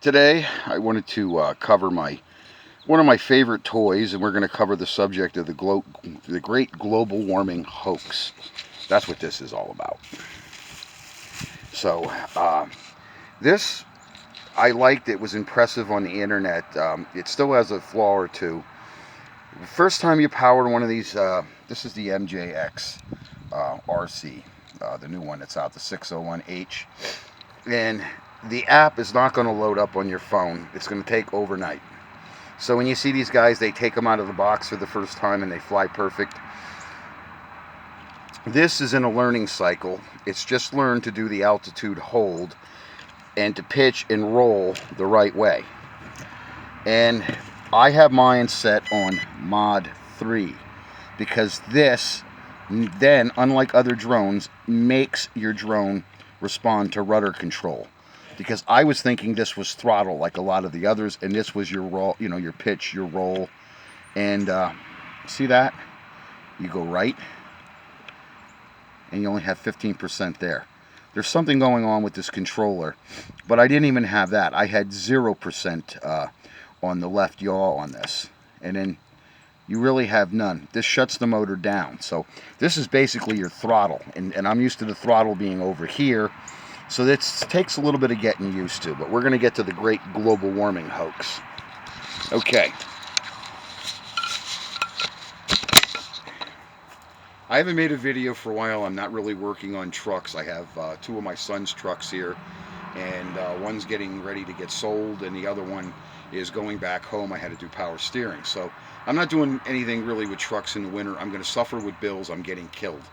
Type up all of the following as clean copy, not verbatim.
Today, I wanted to cover one of my favorite toys, and we're going to cover the subject of the great global warming hoax. That's what this is all about. So, this I liked. It was impressive on the internet. It still has a flaw or two. The first time you powered one of these, this is the MJX RC, the new one that's out, the 601H, and the app is not going to load up on your phone. It's going to take overnight. So when you see these guys, they take them out of the box for the first time and they fly perfect. This is in a learning cycle. It's just learned to do the altitude hold and to pitch and roll the right way. And I have mine set on mod 3 because this then, unlike other drones, makes your drone respond to rudder control. Because I was thinking this was throttle like a lot of the others, and this was your roll, your pitch, your roll. And see that? You go right, and you only have 15% there. There's something going on with this controller, but I didn't even have that. I had 0% on the left yaw on this, and then you really have none. This shuts the motor down. So this is basically your throttle, and I'm used to the throttle being over here. So this takes a little bit of getting used to, but we're going to get to the great global warming hoax. Okay. I haven't made a video for a while. I'm not really working on trucks. I have two of my son's trucks here, and one's getting ready to get sold, and the other one is going back home. I had to do power steering. So I'm not doing anything really with trucks in the winter. I'm going to suffer with bills. I'm getting killed.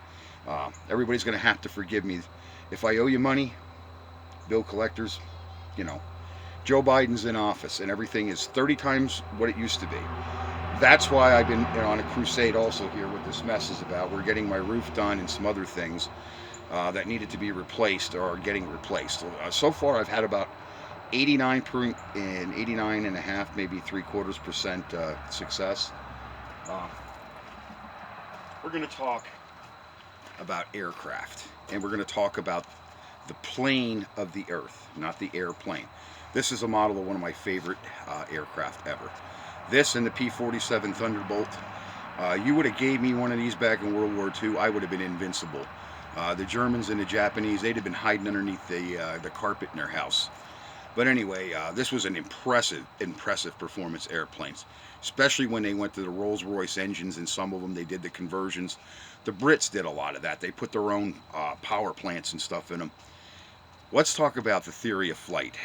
Everybody's going to have to forgive me. If I owe you money, bill collectors, Joe Biden's in office and everything is 30 times what it used to be. That's why I've been on a crusade also here with this mess is about. We're getting my roof done and some other things that needed to be replaced or are getting replaced. So far I've had about 89 and 89 and a half, maybe 3/4% success. We're going to talk about aircraft, and we're going to talk about the plane of the Earth, not the airplane. This is a model of one of my favorite aircraft ever. This and the P-47 Thunderbolt. You would have gave me one of these back in World War II, I would have been invincible. The Germans and the Japanese, they'd have been hiding underneath the carpet in their house. But anyway, this was an impressive performance airplanes, especially when they went to the Rolls-Royce engines, and some of them they did the conversions. The Brits did a lot of that. They put their own power plants and stuff in them. Let's talk about the theory of flight.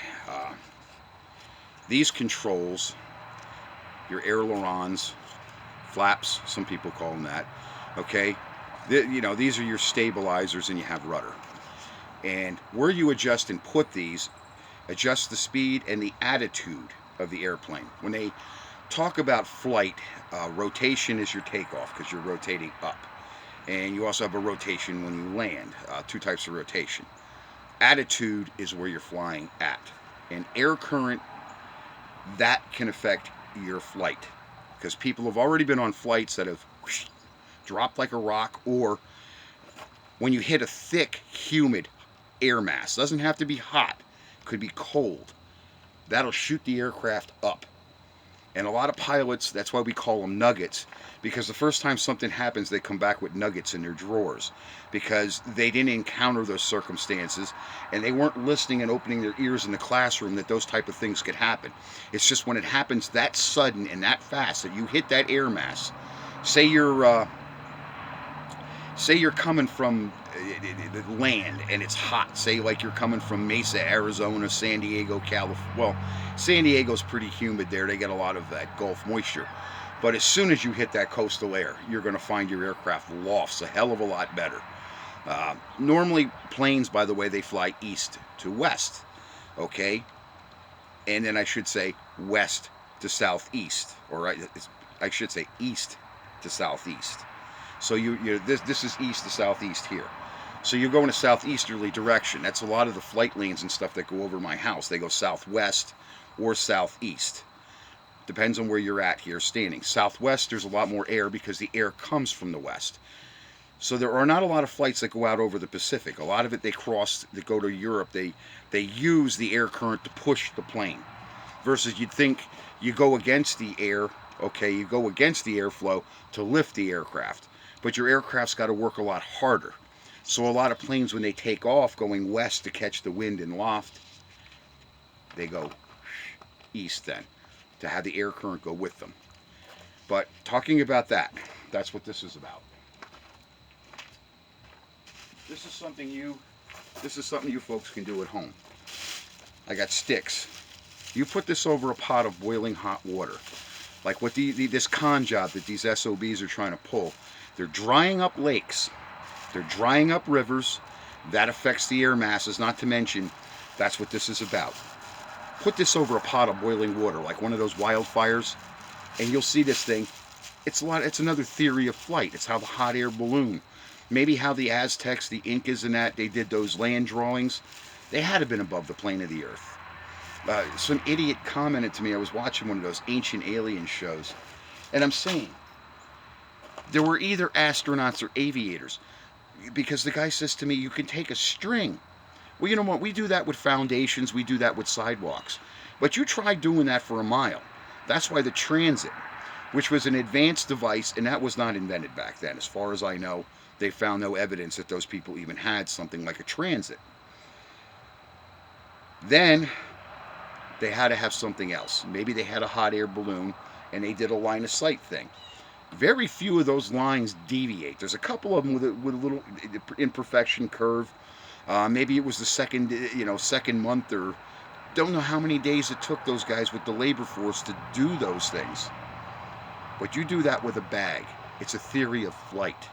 These controls, your ailerons, flaps, some people call them that, okay? These are your stabilizers, and you have rudder. And where you adjust and put these, adjust the speed and the attitude of the airplane. When they talk about flight, rotation is your takeoff because you're rotating up. And you also have a rotation when you land, two types of rotation. Attitude is where you're flying at. And air current, that can affect your flight. Because people have already been on flights that have dropped like a rock, or when you hit a thick, humid air mass. Doesn't have to be hot. Could be cold. That'll shoot the aircraft up. And a lot of pilots, that's why we call them nuggets, because the first time something happens, they come back with nuggets in their drawers because they didn't encounter those circumstances, and they weren't listening and opening their ears in the classroom that those type of things could happen. It's just when it happens that sudden and that fast that you hit that air mass. Say you're coming from the land and it's hot. Say like you're coming from Mesa, Arizona, San Diego, California. Well, San Diego's pretty humid there. They get a lot of that Gulf moisture. But as soon as you hit that coastal air, you're going to find your aircraft lofts a hell of a lot better. Normally, planes, by the way, they fly east to west. Okay? And then I should say west to southeast. Or I should say east to southeast. So this is east to southeast here. So you're going a southeasterly direction. That's a lot of the flight lanes and stuff that go over my house. They go southwest or southeast. Depends on where you're at here standing. Southwest, there's a lot more air because the air comes from the west. So there are not a lot of flights that go out over the Pacific. A lot of it they go to Europe. They use the air current to push the plane. versus you'd think you go against the air, okay, you go against the airflow to lift the aircraft. But your aircraft's got to work a lot harder. So a lot of planes, when they take off going west to catch the wind and loft, they go east then to have the air current go with them. But talking about that, that's what this is about. This is something you folks can do at home. I got sticks. You put this over a pot of boiling hot water, like what this con job that these SOBs are trying to pull. They're drying up lakes. They're drying up rivers. That affects the air masses, not to mention that's what this is about. Put this over a pot of boiling water, like one of those wildfires, and you'll see this thing. It's another theory of flight. It's how the hot air balloon, maybe how the Aztecs, the Incas and that, they did those land drawings. They had to have been above the plane of the earth. Some idiot commented to me, I was watching one of those ancient alien shows, and I'm saying, there were either astronauts or aviators, because the guy says to me, you can take a string. Well, you know what, we do that with foundations, we do that with sidewalks, but you try doing that for a mile. That's why the transit, which was an advanced device, and that was not invented back then. As far as I know, they found no evidence that those people even had something like a transit. Then they had to have something else. Maybe they had a hot air balloon and they did a line of sight thing. Very few of those lines deviate. There's a couple of them with a little imperfection curve. Maybe it was the second month, or don't know how many days it took those guys with the labor force to do those things. But you do that with a bag. It's a theory of flight.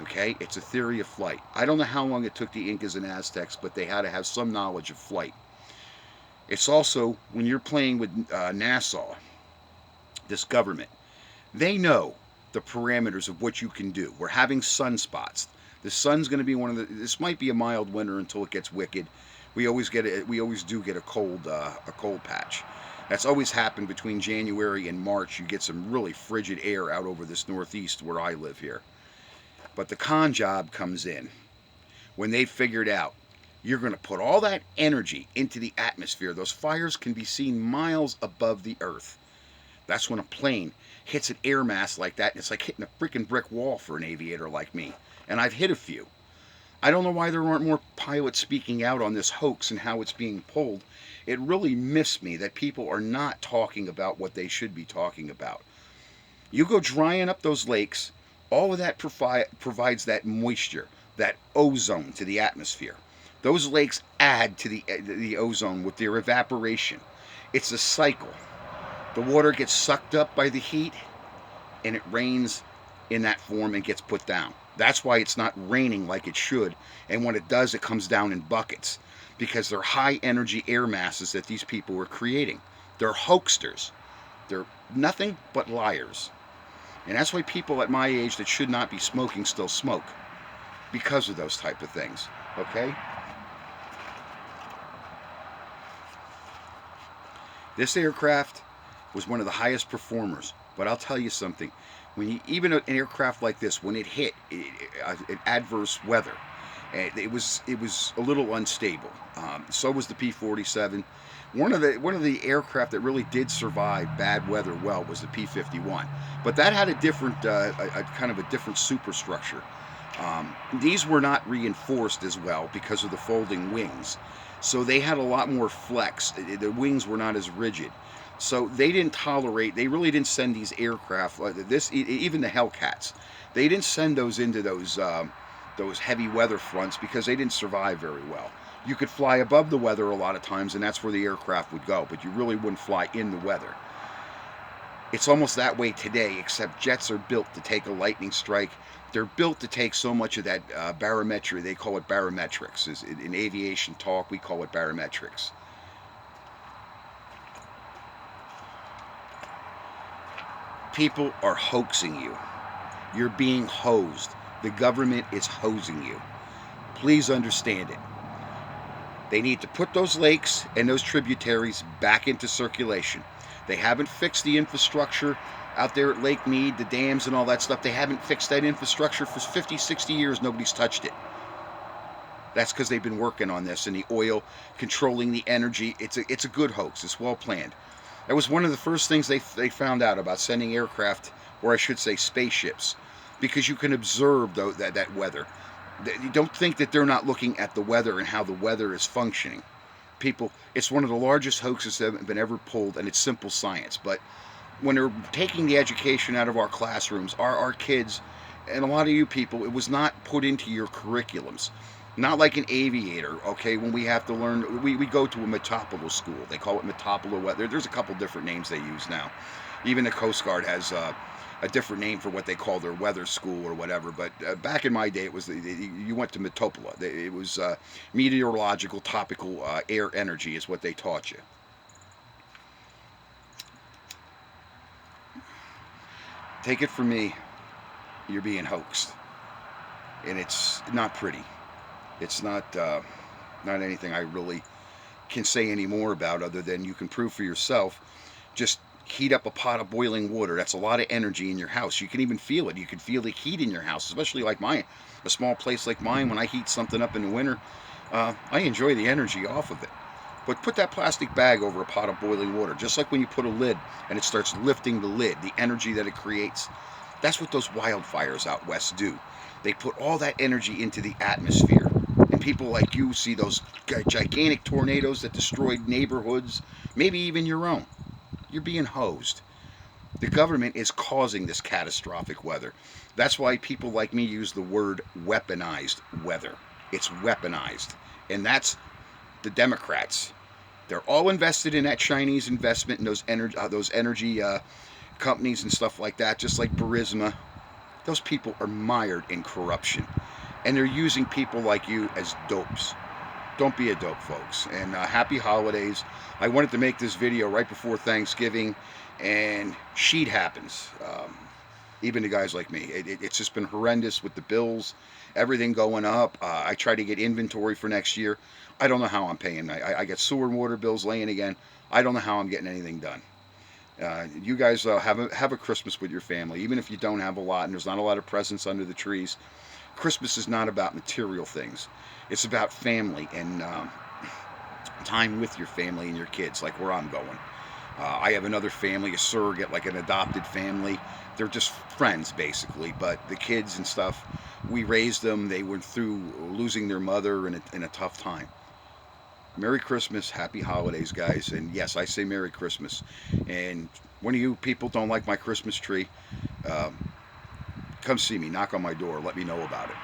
Okay? It's a theory of flight. I don't know how long it took the Incas and Aztecs, but they had to have some knowledge of flight. It's also, when you're playing with NASA, this government, they know the parameters of what you can do. We're having sunspots. The sun's going to be this might be a mild winter until it gets wicked. We always do get a cold patch. That's always happened between January and March. You get some really frigid air out over this northeast where I live here. But the con job comes in when they figured out you're going to put all that energy into the atmosphere. Those fires can be seen miles above the earth. That's when a plane hits an air mass like that, and it's like hitting a freaking brick wall for an aviator like me. And I've hit a few. I don't know why there aren't more pilots speaking out on this hoax and how it's being pulled. It really missed me that people are not talking about what they should be talking about. You go drying up those lakes, all of that provides that moisture, that ozone to the atmosphere. Those lakes add to the ozone with their evaporation. It's a cycle. The water gets sucked up by the heat, and it rains in that form and gets put down. That's why it's not raining like it should, and when it does, it comes down in buckets, because they're high energy air masses that these people are creating. They're hoaxsters. They're nothing but liars. And that's why people at my age that should not be smoking still smoke, because of those type of things. Okay? This aircraft was one of the highest performers, but I'll tell you something. Even an aircraft like this, when it hit adverse weather, it was a little unstable. So was the P-47. One of the aircraft that really did survive bad weather well was the P-51, but that had a different, kind of a different superstructure. These were not reinforced as well because of the folding wings, so they had a lot more flex. The wings were not as rigid. So they really didn't send these aircraft, even the Hellcats, they didn't send those into those heavy weather fronts because they didn't survive very well. You could fly above the weather a lot of times, and that's where the aircraft would go, but you really wouldn't fly in the weather. It's almost that way today, except jets are built to take a lightning strike. They're built to take so much of that barometry. They call it barometrics. In aviation talk, we call it barometrics. People are hoaxing you. You're being hosed. The government is hosing you. Please understand it. They need to put those lakes and those tributaries back into circulation. They haven't fixed the infrastructure out there at Lake Mead, the dams and all that stuff. They haven't fixed that infrastructure for 50, 60 years. Nobody's touched it. That's because they've been working on this, and the oil controlling the energy. It's a good hoax. It's well planned. That was one of the first things they found out about sending aircraft, or I should say spaceships, because you can observe that weather. You don't think that they're not looking at the weather and how the weather is functioning. People, it's one of the largest hoaxes that have been ever pulled, and it's simple science. But when they're taking the education out of our classrooms, our kids, and a lot of you people, it was not put into your curriculums. Not like an aviator, okay, when we have to learn, we go to a metopolo school. They call it metopolo weather. There's a couple different names they use now. Even the Coast Guard has a different name for what they call their weather school or whatever. But back in my day, it was you went to Metopola. It was meteorological, topical air energy is what they taught you. Take it from me, you're being hoaxed, and it's not pretty. It's not anything I really can say any more about, other than you can prove for yourself. Just heat up a pot of boiling water. That's a lot of energy in your house. You can even feel it. You can feel the heat in your house, especially like mine, a small place like mine. When I heat something up in the winter, I enjoy the energy off of it. But put that plastic bag over a pot of boiling water, just like when you put a lid and it starts lifting the lid, the energy that it creates. That's what those wildfires out west do. They put all that energy into the atmosphere. And people like you see those gigantic tornadoes that destroyed neighborhoods, maybe even your own. You're being hosed. The government is causing this catastrophic weather. That's why people like me use the word weaponized weather. It's weaponized. And that's the Democrats. They're all invested in that Chinese investment in those energy companies and stuff like that, just like Burisma. Those people are mired in corruption, and they're using people like you as dopes. Don't be a dope, folks. And happy holidays. I wanted to make this video right before Thanksgiving, and shit happens. Even to guys like me. It's just been horrendous with the bills, everything going up. I try to get inventory for next year. I don't know how I'm paying. I get sewer and water bills laying again. I don't know how I'm getting anything done. You guys have a Christmas with your family, even if you don't have a lot and there's not a lot of presents under the trees. Christmas is not about material things. It's about family and time with your family and your kids, like where I'm going. I have another family, a surrogate, like an adopted family. They're just friends, basically. But the kids and stuff, we raised them. They went through losing their mother in a tough time. Merry Christmas, happy holidays, guys. And yes, I say Merry Christmas. And one of you people don't like my Christmas tree, come see me, knock on my door, let me know about it.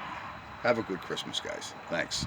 Have a good Christmas, guys. Thanks.